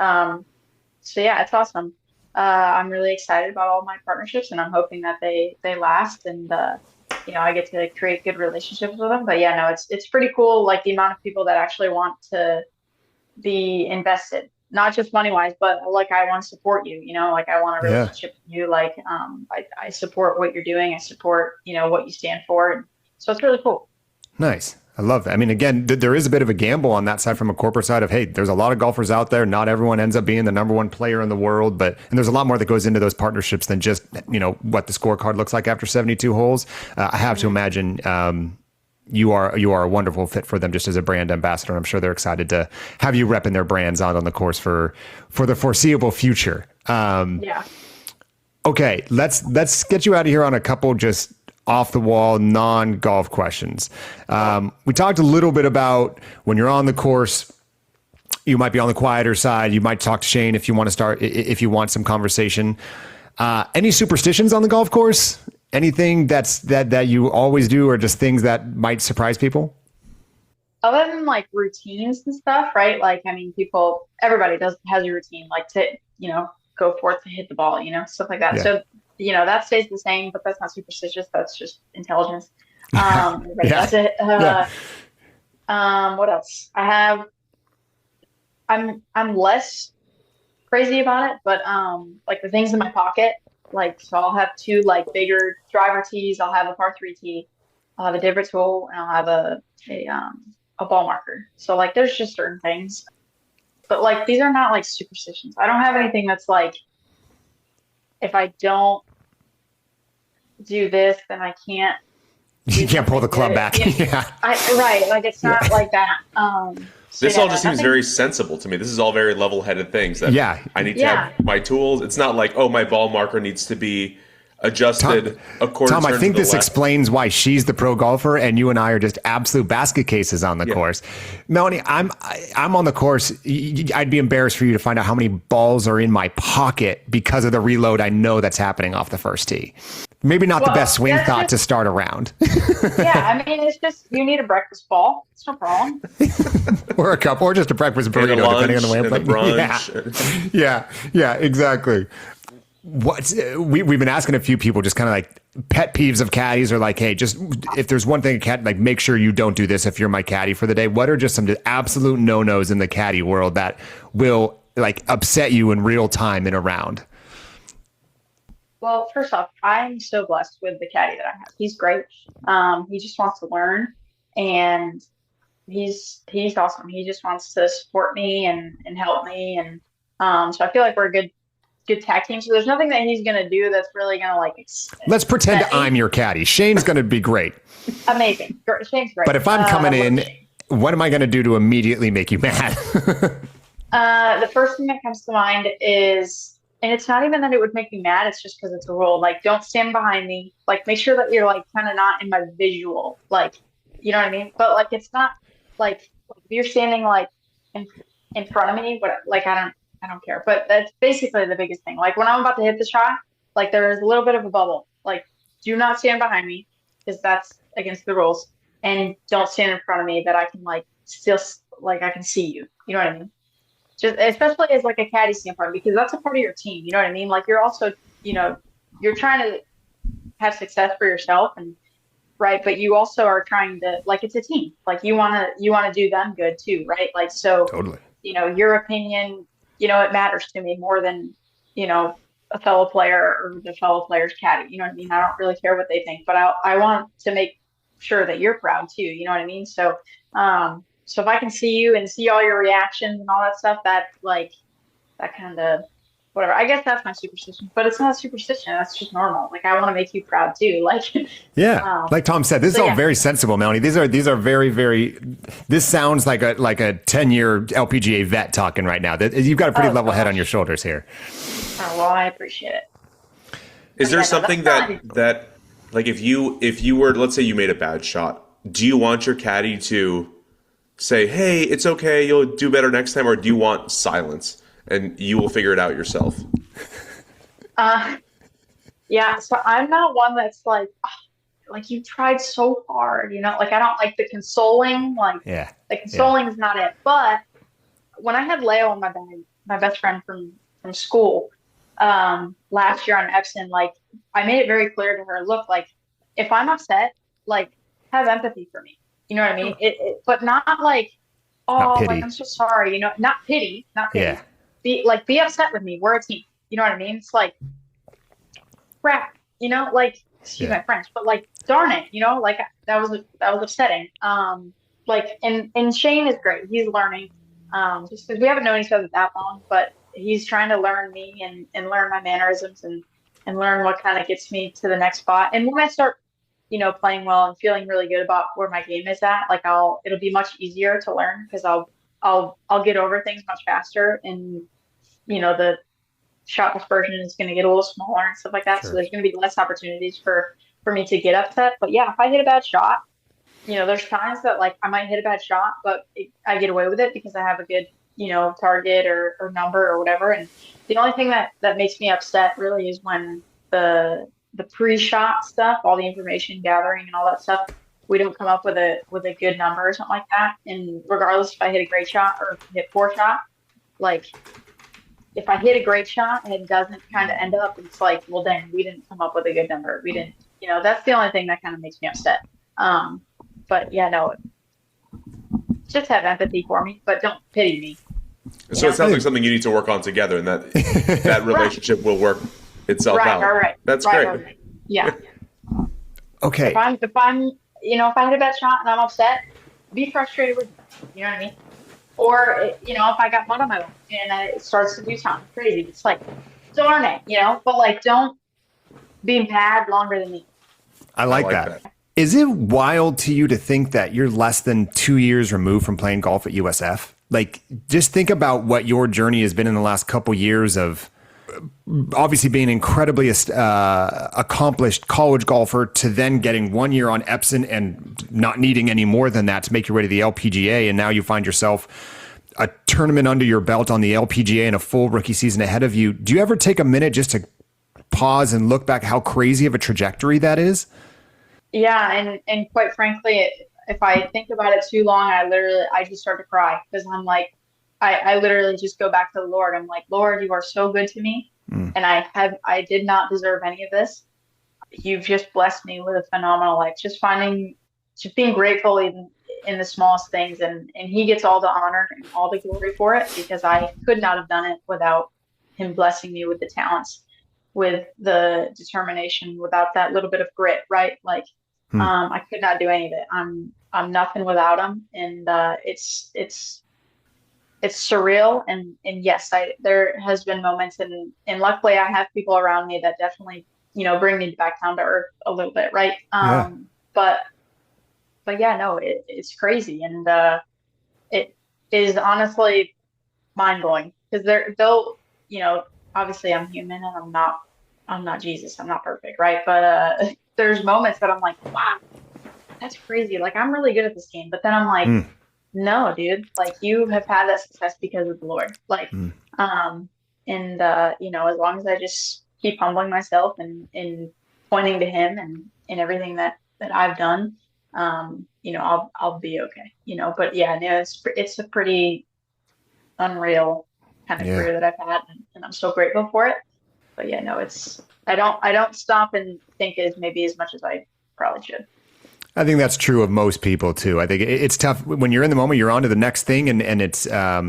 So yeah, it's awesome. I'm really excited about all my partnerships, and I'm hoping that they last, and I get to create good relationships with them. But yeah, no, it's pretty cool, like the amount of people that actually want to be invested, not just money wise, but like I want to support you, like I want a relationship with you. Like I support what you're doing. I support, what you stand for. And so it's really cool. Nice. I love that. I mean, again, there is a bit of a gamble on that side from a corporate side of, hey, there's a lot of golfers out there. Not everyone ends up being the number one player in the world, and there's a lot more that goes into those partnerships than just, what the scorecard looks like after 72 holes. I have to imagine, you are a wonderful fit for them just as a brand ambassador. I'm sure they're excited to have you repping their brands out on the course for the foreseeable future. Okay, let's get you out of here on a couple just off the wall, non-golf questions. We talked a little bit about when you're on the course, you might be on the quieter side. You might talk to Shane if you want some conversation. Any superstitions on the golf course? Anything that you always do, or just things that might surprise people? Other than like routines and stuff, right? Like, I mean, everybody has a routine, like to, go forth to hit the ball, stuff like that. Yeah. So, that stays the same, but that's not superstitious. That's just intelligence. Everybody does it. What else? I'm less crazy about it, but like the things in my pocket, like, so I'll have two like bigger driver tees. I'll have a par 3 tee. I'll have a divot tool, and I'll have a ball marker. So like, there's just certain things, but like, these are not like superstitions. I don't have anything that's like, if I don't do this, then I can't. You can't pull the club back. Yeah. Right. Like, it's not like that. This all just seems very sensible to me. This is all very level-headed things that I need to have my tools. It's not like, my ball marker needs to be adjusted a quarter. Tom, I think this explains why she's the pro golfer and you and I are just absolute basket cases on the course. Melanie, I'm on the course. I'd be embarrassed for you to find out how many balls are in my pocket because of the reload I know that's happening off the first tee. Maybe not the best swing thought to start a round. Yeah, I mean, it's just, you need a breakfast ball. It's no problem. Or a cup, or just a breakfast burrito, depending on the way I'm playing. Yeah, exactly. We've been asking a few people just kind of like pet peeves of caddies, or like, hey, just if there's one thing like make sure you don't do this if you're my caddy for the day. What are just some absolute no-nos in the caddy world that will like upset you in real time in a round? Well, first off, I'm so blessed with the caddy that I have. He's great. He just wants to learn, and he's awesome. He just wants to support me and help me, and so I feel like we're a good tag team. So there's nothing that he's going to do that's really going to like. Let's pretend I'm your caddy. Shane's going to be great. Amazing. Shane's great. But if I'm coming in, what am I going to do to immediately make you mad? The first thing that comes to mind is, and it's not even that it would make me mad. It's just because it's a rule. Like, don't stand behind me. Like, make sure that you're like kind of not in my visual. Like, you know what I mean? But like, it's not like if you're standing like in front of me. But like, I don't care. But that's basically the biggest thing. Like, when I'm about to hit the shot, like there is a little bit of a bubble. Like, do not stand behind me because that's against the rules, and don't stand in front of me that I can like still like I can see you. You know what I mean? Just especially as like a caddy standpoint, because that's a part of your team. You know what I mean? Like you're also, you're trying to have success for yourself and right, but you also are trying to like it's a team. Like you wanna do them good too, right? Like so, Totally. your opinion, it matters to me more than a fellow player or the fellow player's caddy. You know what I mean? I don't really care what they think, but I want to make sure that you're proud too. You know what I mean? So, so if I can see you and see all your reactions and all that stuff, that like that kind of whatever. I guess that's my superstition, but it's not a superstition. That's just normal. Like I want to make you proud too. Like yeah, like Tom said, this is all very sensible, Melanie. These are very, very. This sounds like a 10-year LPGA vet talking right now. That you've got a pretty level head on your shoulders here. Oh well, I appreciate it. Is there something that like if you were, let's say you made a bad shot, do you want your caddy to say, "Hey, it's okay, you'll do better next time," or do you want silence and you will figure it out yourself? Yeah. So I'm not one that's like you tried so hard, like I don't like the consoling, like the consoling is not it. But when I had Leo on my bag, my best friend from school, last year on Epson, like I made it very clear to her, look, like if I'm upset, like have empathy for me. You know what I mean? But not like, oh, like, I'm so sorry, not pity. Yeah. Be upset with me. We're a team. You know what I mean? It's like, crap, like, excuse my French, but like, darn it, like that was upsetting. Like, and Shane is great. He's learning, just because we haven't known each other that long, but he's trying to learn me and learn my mannerisms and learn what kind of gets me to the next spot. And when I start, playing well and feeling really good about where my game is at, like it'll be much easier to learn because I'll get over things much faster, and the shot dispersion is going to get a little smaller and stuff like that. Sure. So there's going to be less opportunities for me to get upset. But yeah, if I hit a bad shot, there's times that like I might hit a bad shot, but I get away with it because I have a good, target or number or whatever. And the only thing that makes me upset really is when the pre-shot stuff, all the information gathering and all that stuff, we don't come up with a good number or something like that. And regardless if I hit a great shot or hit poor shot, like if I hit a great shot and it doesn't kind of end up, it's like, well, dang, we didn't come up with a good number. We didn't, that's the only thing that kind of makes me upset. But yeah, no, just have empathy for me, but don't pity me. So it sounds like something you need to work on together, and that relationship will work itself out. Right. That's great. Right. Yeah. Okay. If I'm, if I hit a bad shot and I'm upset, be frustrated with me. You know what I mean? Or, if I got mud on my own and it starts to do something crazy, it's like, darn it, but like, don't be mad longer than me. I like that. Is it wild to you to think that you're less than 2 years removed from playing golf at USF? Like, just think about what your journey has been in the last couple years of obviously being an incredibly accomplished college golfer to then getting 1 year on Epson and not needing any more than that to make your way to the LPGA. And now you find yourself a tournament under your belt on the LPGA and a full rookie season ahead of you. Do you ever take a minute just to pause and look back how crazy of a trajectory that is? Yeah. And quite frankly, if I think about it too long, I just start to cry because I'm like, I literally just go back to the Lord. I'm like, Lord, you are so good to me. And I did not deserve any of this. You've just blessed me with a phenomenal life. Just being grateful even in the smallest things. And he gets all the honor and all the glory for it because I could not have done it without him blessing me with the talents, with the determination, without that little bit of grit, right? Like, I could not do any of it. I'm nothing without him. And, it's surreal. And yes, there has been moments and luckily I have people around me that definitely, bring me back down to earth a little bit. Right. But yeah, no, it's crazy. And, it is honestly mind blowing because they'll, obviously I'm human and I'm not Jesus. I'm not perfect. Right. But, there's moments that I'm like, wow, that's crazy. Like I'm really good at this game. But then I'm like, no, dude, like you have had that success because of the Lord. Like, as long as I just keep humbling myself and pointing to him and everything that I've done, I'll be okay, but yeah, no, it's a pretty unreal kind of career that I've had, and I'm so grateful for it. But yeah, no, I don't stop and think as much as I probably should. I think that's true of most people too. I think it's tough when you're in the moment, you're on to the next thing, and it's now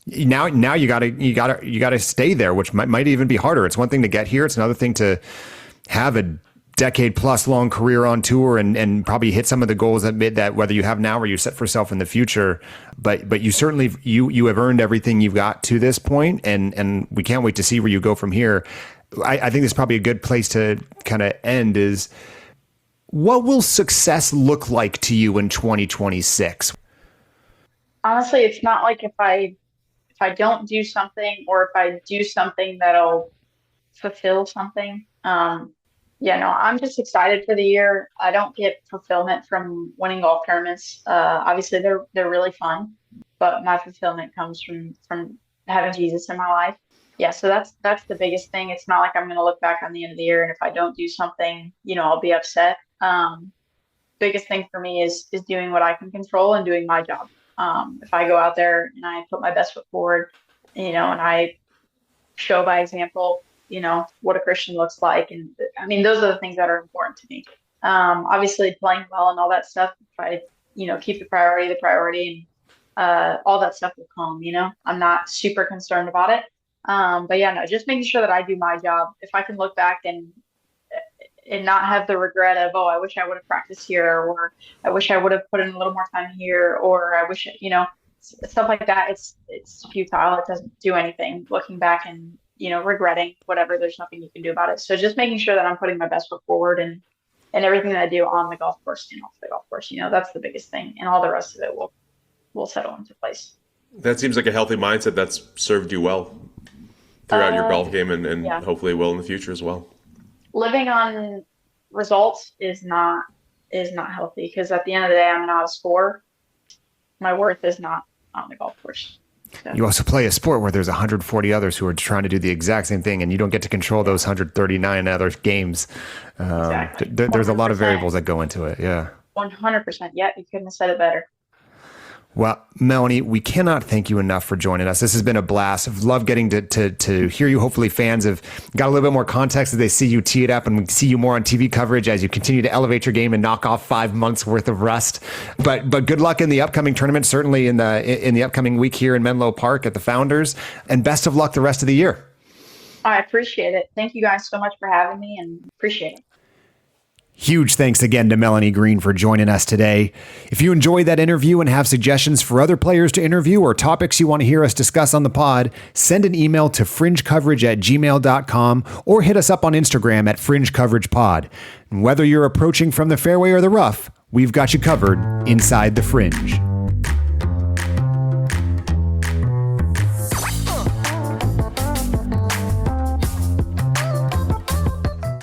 you gotta stay there, which might even be harder. It's one thing to get here. It's another thing to have a decade plus long career on tour and probably hit some of the goals that whether you have now or you set for yourself in the future. But you certainly, you have earned everything you've got to this point, and we can't wait to see where you go from here. I think this is probably a good place to kind of end is, what will success look like to you in 2026? Honestly, it's not like if I don't do something, or if I do something that'll fulfill something. I'm just excited for the year. I don't get fulfillment from winning golf tournaments. Obviously they're really fun, but my fulfillment comes from having Jesus in my life. Yeah, so that's the biggest thing. It's not like I'm going to look back on the end of the year, and if I don't do something, I'll be upset. Biggest thing for me is doing what I can control and doing my job. If I go out there and I put my best foot forward, and I show by example, what a Christian looks like. And I mean, those are the things that are important to me. Obviously playing well and all that stuff, if I, keep the priority, and all that stuff will come, I'm not super concerned about it. But yeah, no, just making sure that I do my job. If I can look back and not have the regret of, oh, I wish I would have practiced here, or I wish I would have put in a little more time here, or I wish, stuff like that. It's futile. It doesn't do anything. Looking back and, regretting whatever, there's nothing you can do about it. So just making sure that I'm putting my best foot forward and everything that I do on the golf course and off the golf course, that's the biggest thing, and all the rest of it will settle into place. That seems like a healthy mindset that's served you well throughout your golf game, and hopefully will in the future as well. Living on results is not healthy, because at the end of the day, I'm not a scorer. My worth is not on the golf course. So. You also play a sport where there's 140 others who are trying to do the exact same thing, and you don't get to control those 139 other games. Exactly. There's a lot of variables that go into it. Yeah. 100%. Yeah, you couldn't have said it better. Well, Melanie, we cannot thank you enough for joining us. This has been a blast. I've loved getting to hear you. Hopefully fans have got a little bit more context as they see you tee it up, and we see you more on TV coverage as you continue to elevate your game and knock off 5 months worth of rust. But good luck in the upcoming tournament, certainly in the upcoming week here in Menlo Park at the Founders, and best of luck the rest of the year. I appreciate it. Thank you guys so much for having me, and appreciate it. Huge thanks again to Melanie Green for joining us today. If you enjoyed that interview and have suggestions for other players to interview or topics you want to hear us discuss on the pod, send an email to fringecoverage@gmail.com or hit us up on Instagram at FringeCoveragePod. And whether you're approaching from the fairway or the rough, we've got you covered inside the Fringe.